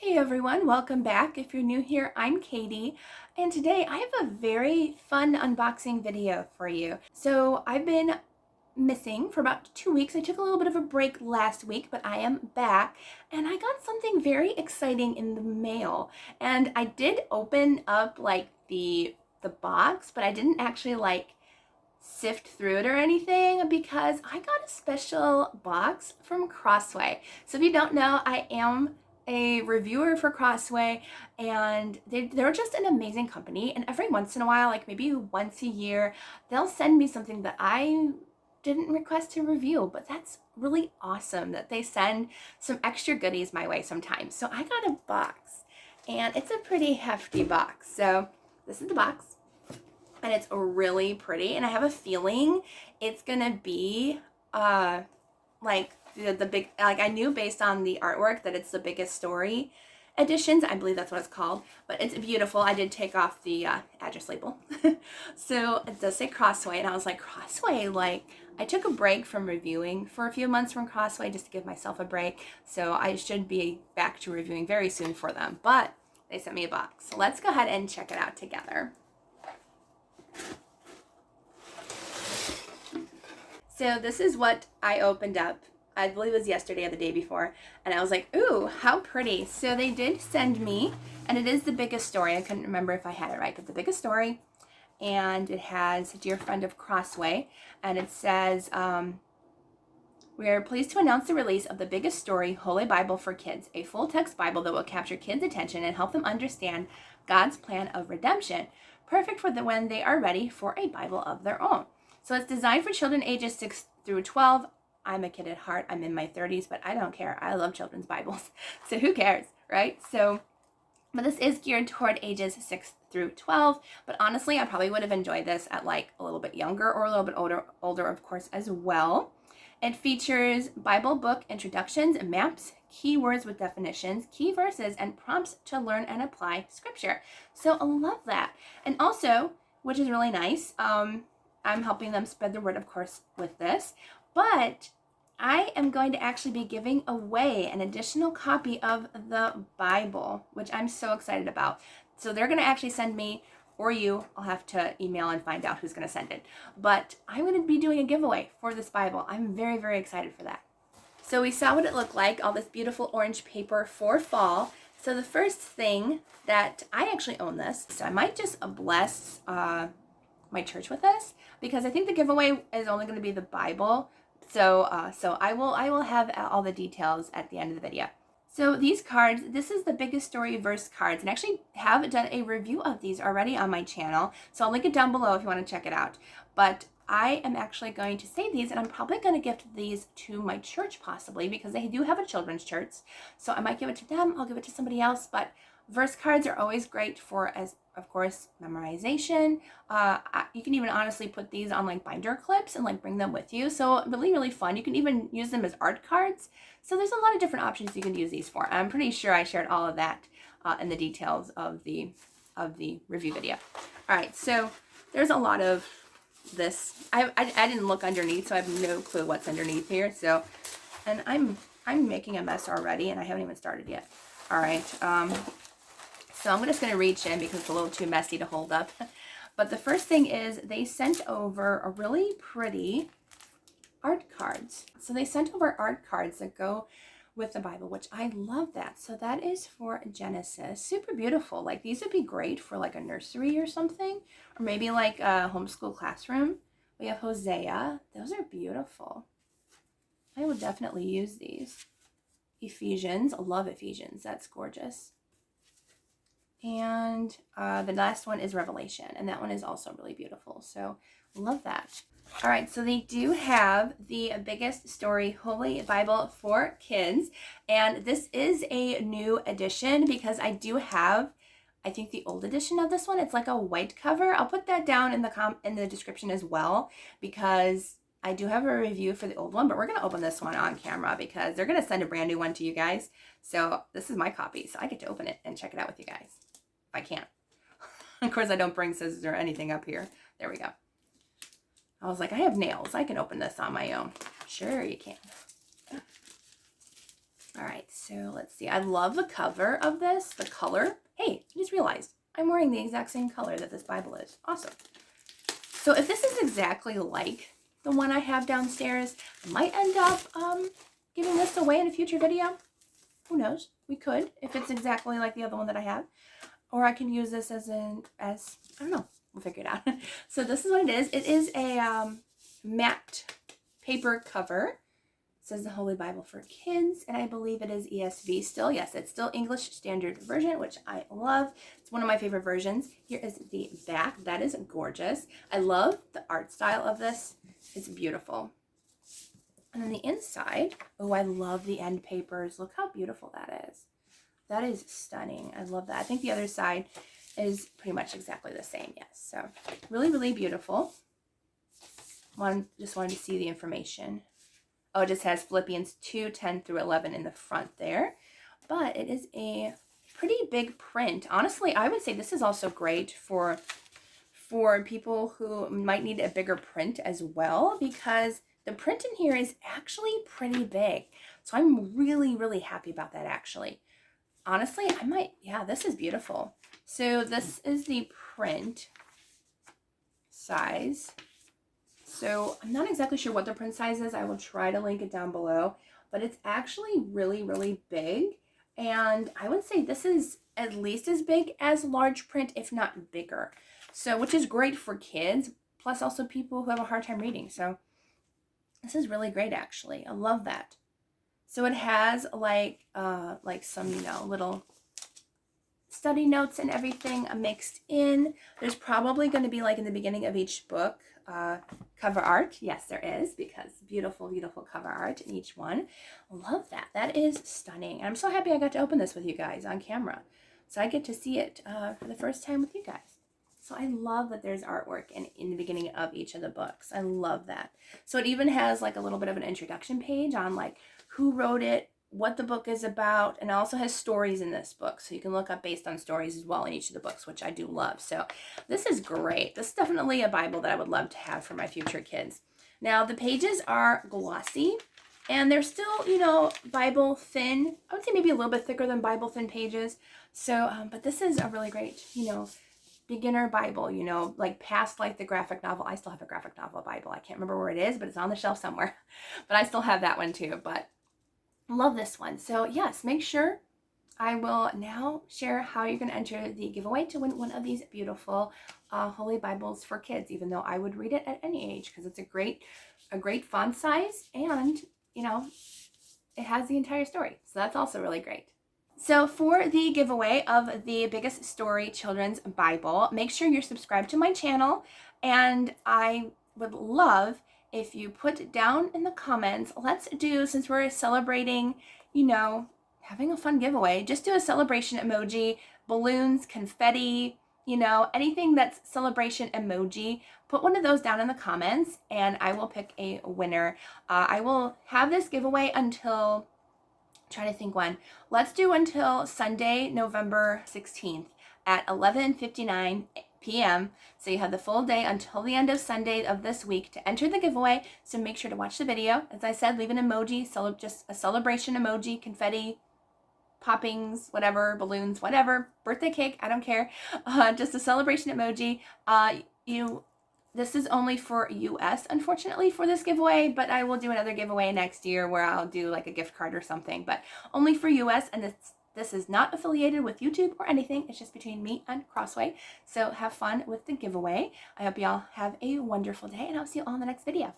Hey everyone, welcome back. If you're new here, I'm Katie, and today I have a very fun unboxing video for you. So I've been missing for about 2 weeks. I took a little bit of a break last week, but I am back, and I got something very exciting in the mail. And I did open up like the box, but I didn't actually sift through it or anything because I got a special box from Crossway. So if you don't know, I am a reviewer for Crossway, and they're just an amazing company. And every once in a while, like maybe once a year, they'll send me something that I didn't request to review, but that's really awesome that they send some extra goodies my way sometimes. So I got a box, and it's a pretty hefty box. So this is the box, and it's really pretty, and I have a feeling it's gonna be like the big, like, I knew based on the artwork that it's the Biggest Story editions. I believe that's what it's called, but it's beautiful. I did take off the address label. So it does say Crossway, and I was like, Crossway, like, I took a break from reviewing for a few months from Crossway just to give myself a break, so I should be back to reviewing very soon for them, but they sent me a box. So let's go ahead and check it out together. So this is what I opened up. I believe it was yesterday or the day before, and I was like, ooh, how pretty. So they did send me, and it is the Biggest Story. I couldn't remember if I had it right, but the Biggest Story, and it has Dear Friend of Crossway, and it says, we are pleased to announce the release of the Biggest Story Holy Bible for Kids, a full-text Bible that will capture kids' attention and help them understand God's plan of redemption, perfect for when they are ready for a Bible of their own. So it's designed for children ages 6 through 12. I'm a kid at heart. I'm in my 30s, but I don't care. I love children's Bibles. So who cares, right? So, but this is geared toward ages 6 through 12. But honestly, I probably would have enjoyed this at like a little bit younger or a little bit older, of course, as well. It features Bible book introductions, maps, keywords with definitions, key verses, and prompts to learn and apply scripture. So I love that. And also, which is really nice, I'm helping them spread the word, of course, with this, but I am going to actually be giving away an additional copy of the Bible, which I'm so excited about. So they're going to actually send me, or you, I'll have to email and find out who's going to send it. But I'm going to be doing a giveaway for this Bible. I'm very, very excited for that. So we saw what it looked like, all this beautiful orange paper for fall. So the first thing that I actually own this, so I might just bless my church with this, because I think the giveaway is only going to be the Bible. So I will have all the details at the end of the video. So these cards, this is the Biggest Story verse cards, and I actually have done a review of these already on my channel. So I'll link it down below if you want to check it out. But I am actually going to save these, and I'm probably going to gift these to my church possibly, because they do have a children's church. So I might give it to them. I'll give it to somebody else. But verse cards are always great for, as of course, memorization. You can even honestly put these on like binder clips and like bring them with you. So really, really fun. You can even use them as art cards. So there's a lot of different options you can use these for. I'm pretty sure I shared all of that in the details of the review video. All right, so there's a lot of this. I didn't look underneath, so I have no clue what's underneath here. So, and I'm making a mess already, and I haven't even started yet. All right. So I'm just going to reach in because it's a little too messy to hold up. But the first thing is they sent over a really pretty art cards. So they sent over art cards that go with the Bible, which I love that. So that is for Genesis. Super beautiful. Like, these would be great for like a nursery or something, or maybe like a homeschool classroom. We have Hosea. Those are beautiful. I will definitely use these. Ephesians. I love Ephesians. That's gorgeous. And the last one is Revelation, and that one is also really beautiful. So love that. All right, so they do have the Biggest Story Holy Bible for Kids, and this is a new edition because I do have, I think, the old edition of this one. It's like a white cover. I'll put that down in the description as well, because I do have a review for the old one, but we're going to open this one on camera because they're going to send a brand new one to you guys. So this is my copy, so I get to open it and check it out with you guys. I can't. Of course, I don't bring scissors or anything up here. There we go. I was like, I have nails. I can open this on my own. Sure, you can. All right, so let's see. I love the cover of this, the color. Hey, I just realized I'm wearing the exact same color that this Bible is. Awesome. So if this is exactly like the one I have downstairs, I might end up giving this away in a future video. Who knows? We could, if it's exactly like the other one that I have. Or I can use this as I don't know. We'll figure it out. So this is what it is. It is a matte paper cover. It says the Holy Bible for Kids, and I believe it is ESV still. Yes, it's still English Standard Version, which I love. It's one of my favorite versions. Here is the back. That is gorgeous. I love the art style of this. It's beautiful. And then the inside, oh, I love the end papers. Look how beautiful that is. That is stunning. I love that. I think the other side is pretty much exactly the same. Yes, so really, really beautiful. Just wanted to see the information. Oh, it just has Philippians 2:10-11 in the front there. But it is a pretty big print. Honestly, I would say this is also great for people who might need a bigger print as well, because the print in here is actually pretty big. So I'm really, really happy about that, actually. Honestly, yeah, this is beautiful. So this is the print size. So I'm not exactly sure what the print size is. I will try to link it down below, but it's actually really, really big. And I would say this is at least as big as large print, if not bigger. So, which is great for kids, plus also people who have a hard time reading. So this is really great, actually. I love that. So it has like some, little study notes and everything mixed in. There's probably going to be, like in the beginning of each book, cover art. Yes, there is, because beautiful, beautiful cover art in each one. Love that. That is stunning. And I'm so happy I got to open this with you guys on camera. So I get to see it for the first time with you guys. So I love that there's artwork in the beginning of each of the books. I love that. So it even has like a little bit of an introduction page on like who wrote it, what the book is about, and it also has stories in this book. So you can look up based on stories as well in each of the books, which I do love. So this is great. This is definitely a Bible that I would love to have for my future kids. Now the pages are glossy and they're still, Bible thin. I would say maybe a little bit thicker than Bible thin pages. So, but this is a really great, beginner Bible, like past like the graphic novel. I still have a graphic novel Bible. I can't remember where it is, but it's on the shelf somewhere. But I still have that one too. But love this one. So yes, make sure I will now share how you're going to enter the giveaway to win one of these beautiful Holy Bibles for kids, even though I would read it at any age because it's a great font size and, it has the entire story. So that's also really great. So for the giveaway of the Biggest Story Children's Bible, make sure you're subscribed to my channel, and I would love if you put down in the comments, let's do, since we're celebrating, having a fun giveaway, just do a celebration emoji, balloons, confetti, anything that's celebration emoji. Put one of those down in the comments and I will pick a winner. I will have this giveaway until, trying to think when. Let's do until Sunday, November 16th at 11:59 p.m. So you have the full day until the end of Sunday of this week to enter the giveaway. So make sure to watch the video. As I said, leave an emoji, just a celebration emoji, confetti, poppings, whatever, balloons, whatever, birthday cake, I don't care. Just a celebration emoji. This is only for US, unfortunately, for this giveaway, but I will do another giveaway next year where I'll do like a gift card or something, but only for US, and this is not affiliated with YouTube or anything. It's just between me and Crossway. So have fun with the giveaway. I hope y'all have a wonderful day, and I'll see you all in the next video.